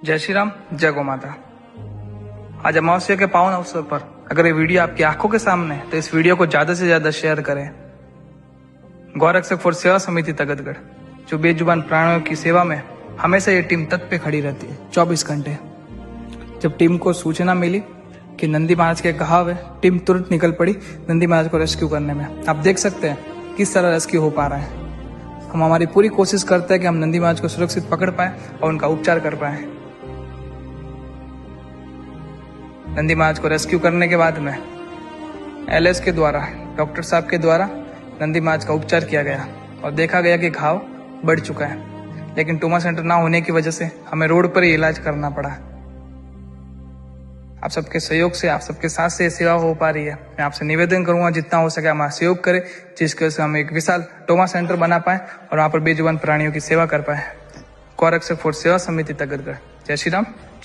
जय श्री राम, जय गौ माता। आज अमावस्या के पावन अवसर पर अगर ये वीडियो आपकी आंखों के सामने है तो इस वीडियो को ज्यादा से ज्यादा शेयर करें। गौरक्षक फॉर सेवा समिति तगतगढ़, जो बेजुबान प्राणियों की सेवा में हमेशा ये टीम तट पे खड़ी रहती है 24 घंटे। जब टीम को सूचना मिली कि नंदी महाराज के घाव है, टीम तुरंत निकल पड़ी नंदी महाराज को रेस्क्यू करने में। आप देख सकते हैं किस तरह रेस्क्यू हो पा रहा है। हम हमारी पूरी कोशिश करते हैं कि हम नंदी महाराज को सुरक्षित पकड़ पाए और उनका उपचार कर पाए। नंदी महाराज को रेस्क्यू करने के बाद में एलएस के द्वारा, डॉक्टर साहब के द्वारा नंदी महाराज का उपचार किया गया और देखा गया कि घाव बढ़ चुका है, लेकिन ट्रॉमा सेंटर ना होने की वजह से हमें रोड पर ही इलाज करना पड़ा। आप सबके सहयोग से, आप सबके साथ से सेवा हो पा रही है। मैं आपसे निवेदन करूंगा जितना हो सके हमारा सहयोग करें, जिसके से हम एक विशाल ट्रॉमा सेंटर बना पाए और वहां पर बेजुबान प्राणियों की सेवा कर पाए। गौरक्षक फॉर सेवा समिति तगतगढ़। जय श्री राम।